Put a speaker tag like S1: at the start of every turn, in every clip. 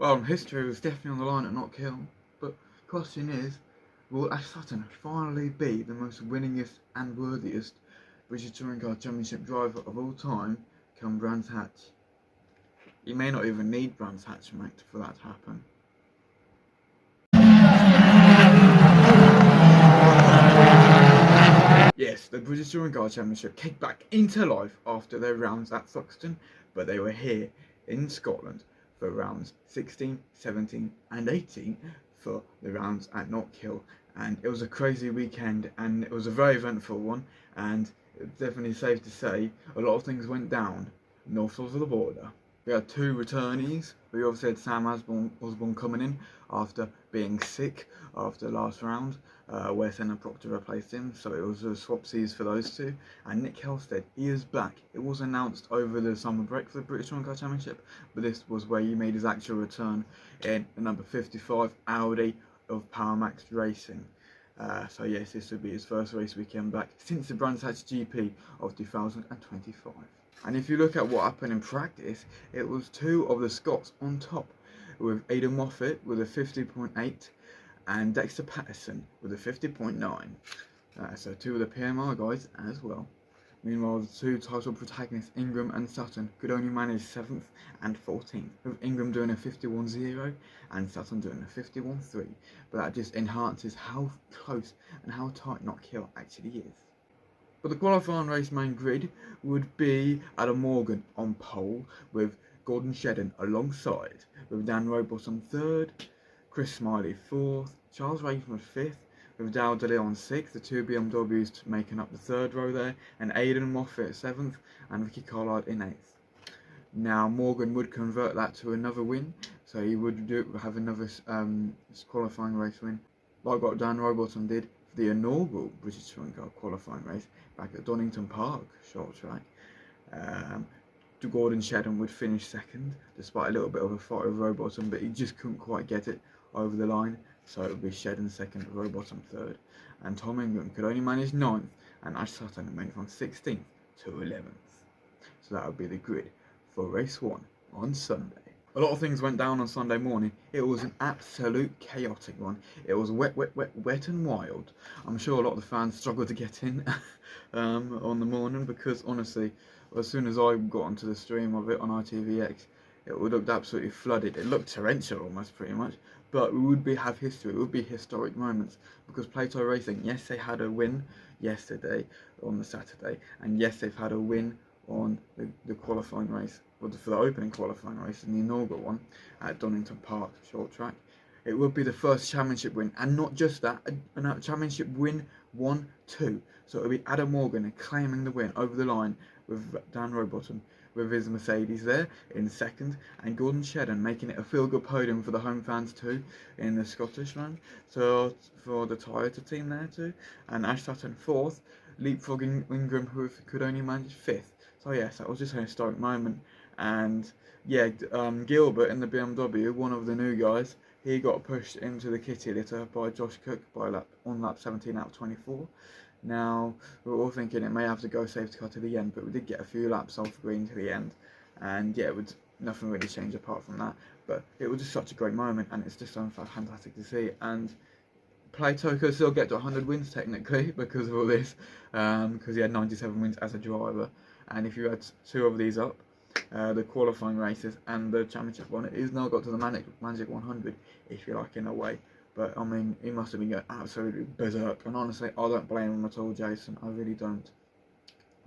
S1: Well, history was definitely on the line at Knockhill, but question is, will Ash Sutton finally be the most winningest and worthiest British Touring Car Championship driver of all time come Brands Hatch? You may not even need Brands Hatch, mate, for that to happen. Yes, the British Touring Car Championship kicked back into life after their rounds at Thruxton, but they were here in Scotland for rounds 16, 17 and 18 for the rounds at Knockhill, and it was a crazy weekend and it was a very eventful one, and it's definitely safe to say a lot of things went down north of the border. We had two returnees. We obviously had Sam Osborne coming in after being sick after the last round, where Senna Proctor replaced him, so it was a swapsies for those two. And Nick Helsted, he is back. It was announced over the summer break for the British Touring Car Championship, but this was where he made his actual return in the number 55 Audi of PowerMax Racing. So yes, this would be his first race weekend back since the Brands Hatch GP of 2025. And if you look at what happened in practice, it was two of the Scots on top, with Aidan Moffat with a 50.8 and Dexter Patterson with a 50.9. So two of the PMR guys as well. Meanwhile, the two title protagonists, Ingram and Sutton, could only manage 7th and 14th, with Ingram doing a 51.0 and Sutton doing a 51.3. But that just enhances how close and how tight Knockhill actually is. But the qualifying race main grid would be Adam Morgan on pole, with Gordon Shedden alongside, with Dan Rowbottom 3rd, Chris Smiley 4th, Charles Raymond 5th, with Dale DeLeon 6th, the two BMWs making up the 3rd row there, and Aidan Moffat 7th, and Ricky Collard in 8th. Now Morgan would convert that to another win, so he would have another qualifying race win, like what Dan Rowbottom did for the inaugural British Touring Car qualifying race back at Donington Park short track. Gordon Shedden would finish 2nd, despite a little bit of a fight with Rowbottom, but he just couldn't quite get it over the line, so it would be Shedden 2nd, Rowbottom 3rd. And Tom Ingram could only manage 9th, and Ash Sutton went from 16th to 11th. So that would be the grid for race 1 on Sunday. A lot of things went down on Sunday morning. It was an absolute chaotic one. It was wet and wild. I'm sure a lot of the fans struggled to get in on the morning, because honestly, as soon as I got onto the stream of it on ITVX, it looked absolutely flooded. It looked torrential almost, pretty much. But we would have history. It would be historic moments, because Plato Racing, yes, they had a win yesterday on the Saturday, and yes, they've had a win on the qualifying race, or for the opening qualifying race in the inaugural one at Donington Park short track. It would be the first championship win, and not just that, a championship win 1-2. So it would be Adam Morgan claiming the win over the line with Dan Rowbottom with his Mercedes there in 2nd, and Gordon Shedden making it a feel-good podium for the home fans too in the Scottish land, so for the Toyota team there too, and Ash Sutton 4th, leapfrogging Ingram, who could only manage 5th. So yes, that was just a historic moment. And yeah, Gilbert in the BMW, one of the new guys, he got pushed into the kitty litter by Josh Cook on lap 17 out of 24. Now, we were all thinking it may have to go safety car to the end, but we did get a few laps off green to the end. And yeah, nothing really changed apart from that. But it was just such a great moment, and it's just so fantastic to see. And Plato could still get to 100 wins technically because of all this, because he had 97 wins as a driver. And if you add two of these up, the qualifying races and the championship one, he's now got to the Magic 100, if you like, in a way. But I mean, he must have been going absolutely berserk, and honestly, I don't blame him at all, Jason. I really don't.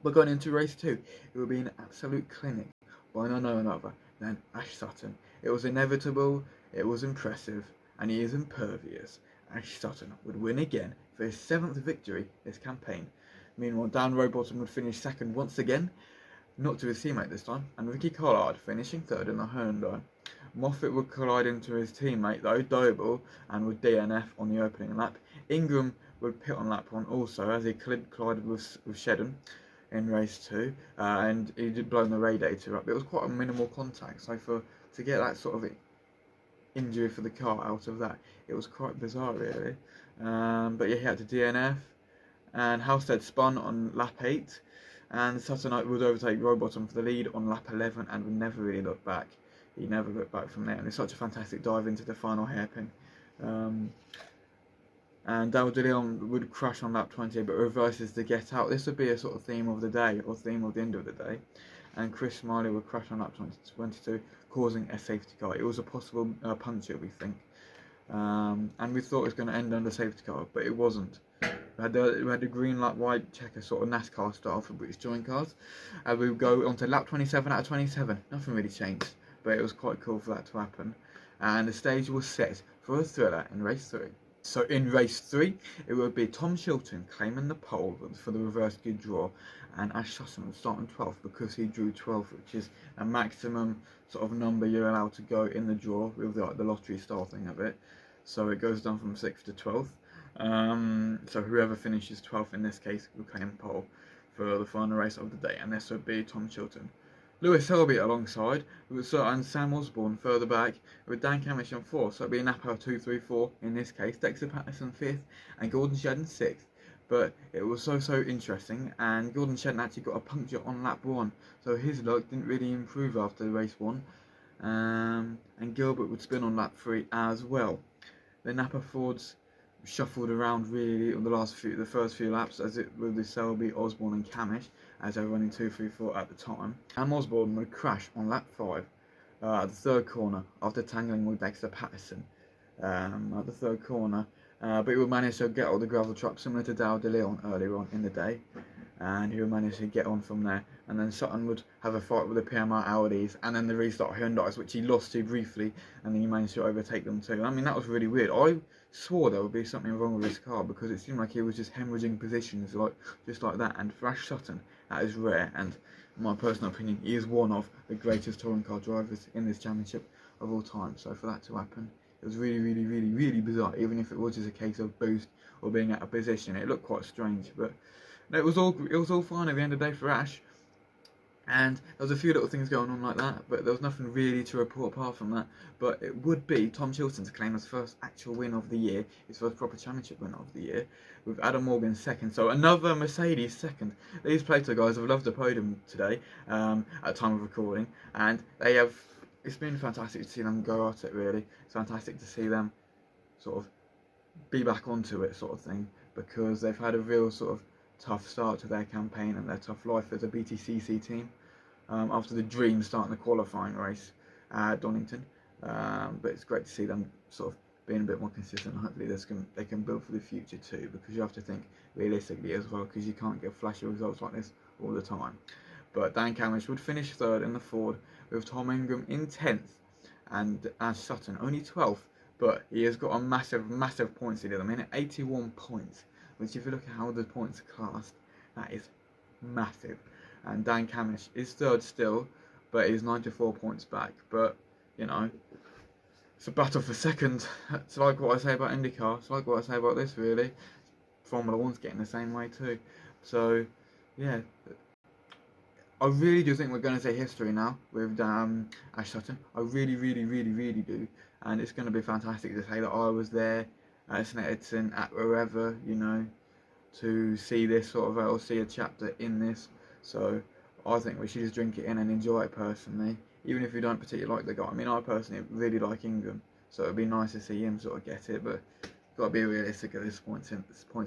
S1: But going into race 2, it will be an absolute clinic by none other than Ash Sutton. It was inevitable, it was impressive, and he is impervious. Ash Sutton would win again for his 7th victory this campaign. Meanwhile, Dan Rowbottom would finish 2nd once again, not to his teammate this time, and Ricky Collard finishing 3rd in the Hyundai. Moffat would collide into his teammate though, Doble, and would DNF on the opening lap. Ingram would pit on lap 1 also, as he collided with Shedden in race 2, and he did blow the radiator up. It was quite a minimal contact, so to get that sort of injury for the car out of that, it was quite bizarre really. But yeah, he had to DNF, and Halstead spun on lap 8, and Sutton would overtake Rowbottom for the lead on lap 11 and would never really look back. he never looked back from there, and it's such a fantastic dive into the final hairpin. And Dale de Leon would crash on lap 20, but reverses to get out. This would be a sort of theme of the day, or theme of the end of the day. And Chris Smiley would crash on lap 22, causing a safety car. It was a possible puncture, we think. And we thought it was going to end under safety car, but it wasn't. We had the green light, white checker, sort of NASCAR style for British touring cars. And we would go on to lap 27 out of 27. Nothing really changed, but it was quite cool for that to happen. And the stage was set for a thriller in race 3. So in race 3, it would be Tom Chilton claiming the pole for the reverse grid draw, and Ash Sutton would start on 12th because he drew 12, which is a maximum sort of number you're allowed to go in the draw with the lottery style thing of it. So it goes down from 6th to 12th. So whoever finishes 12th in this case will claim pole for the final race of the day, and this would be Tom Chilton. Lewis Selby alongside, and Sam Osborne further back, with Dan Camish on 4th, so it'd be a Napa 2-3-4 in this case, Dexter Patterson 5th, and Gordon Shedden 6th. But it was so interesting, and Gordon Shedden actually got a puncture on lap 1, so his luck didn't really improve after race 1, and Gilbert would spin on lap 3 as well. The Napa Fords shuffled around really on the first few laps, as it with the Selby, Osborne and Camish, as they were running 2-3-4 at the time. And Osborne would crash on lap 5 at the third corner after tangling with Dexter Patterson at the third corner, but he would manage to get all the gravel trap similar to Dale de Leon earlier on in the day, and he would manage to get on from there. And then Sutton would have a fight with the PMR Audis and then the restart Hyundais, which he lost to briefly, and then he managed to overtake them too. I mean, that was really weird. I swore there would be something wrong with his car because it seemed like he was just hemorrhaging positions just like that. And for Ash Sutton, that is rare, and in my personal opinion, he is one of the greatest touring car drivers in this championship of all time. So for that to happen, it was really bizarre. Even if it was just a case of boost or being out of position, it looked quite strange. But it was all fine at the end of the day for Ash. And there was a few little things going on like that, but there was nothing really to report apart from that. But it would be Tom Chilton to claim his first actual win of the year, his first proper championship win of the year, with Adam Morgan second. So another Mercedes second. These Plato guys have loved the podium today at time of recording, and it's been fantastic to see them go at it. Really, it's fantastic to see them sort of be back onto it, sort of thing, because they've had a real sort of tough start to their campaign and their tough life as a BTCC team after the dream starting the qualifying race at Donington. But it's great to see them sort of being a bit more consistent. Hopefully they can build for the future too, because you have to think realistically as well, because you can't get flashy results like this all the time. But Dan Camish would finish 3rd in the Ford, with Tom Ingram in 10th and Ash Sutton only 12th, but he has got a massive points lead at the minute, 81 points, which if you look at how the points are classed, that is massive. And Dan Camish is 3rd still, but he's 94 points back. But, you know, it's a battle for 2nd. It's like what I say about IndyCar. It's like what I say about this, really. Formula 1's getting the same way too. So, yeah. I really do think we're going to see history now with Ash Sutton. I really do. And it's going to be fantastic to say that I was there at St Edson, at wherever, you know, to see this sort of, or see a chapter in this. So I think we should just drink it in and enjoy it personally, even if you don't particularly like the guy. I mean, I personally really like Ingram, so it'd be nice to see him sort of get it, but got to be realistic at this point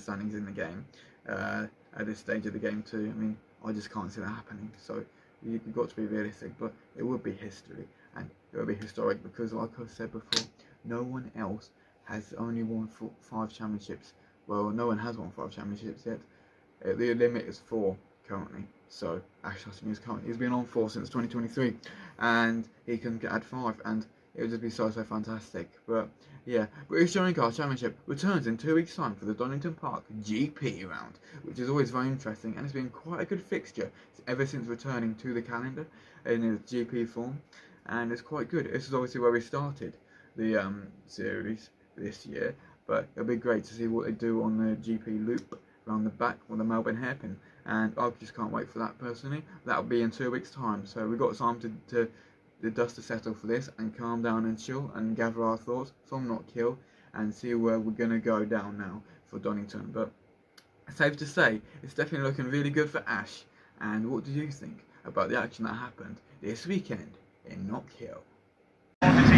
S1: standings in the game, at this stage of the game too. I mean, I just can't see that happening, so you've got to be realistic, but it would be history, and it would be historic, because like I said before, no one else has only won 5 championships. Well, no one has won 5 championships yet. The limit is 4 currently. So Ash Sutton he's been on 4 since 2023, and he can add 5, and it would just be so fantastic. But yeah, British Touring Car Championship returns in 2 weeks' time for the Donington Park GP round, which is always very interesting, and it's been quite a good fixture ever since returning to the calendar in its GP form, and it's quite good. This is obviously where we started the series this year, but it'll be great to see what they do on the GP loop around the back on the Melbourne hairpin, and I just can't wait for that personally. That'll be in 2 weeks' time, so we've got time to the dust to settle for this and calm down and chill and gather our thoughts from Knockhill and see where we're going to go down now for Donington. But safe to say, it's definitely looking really good for Ash. And what do you think about the action that happened this weekend in Knockhill?
S2: The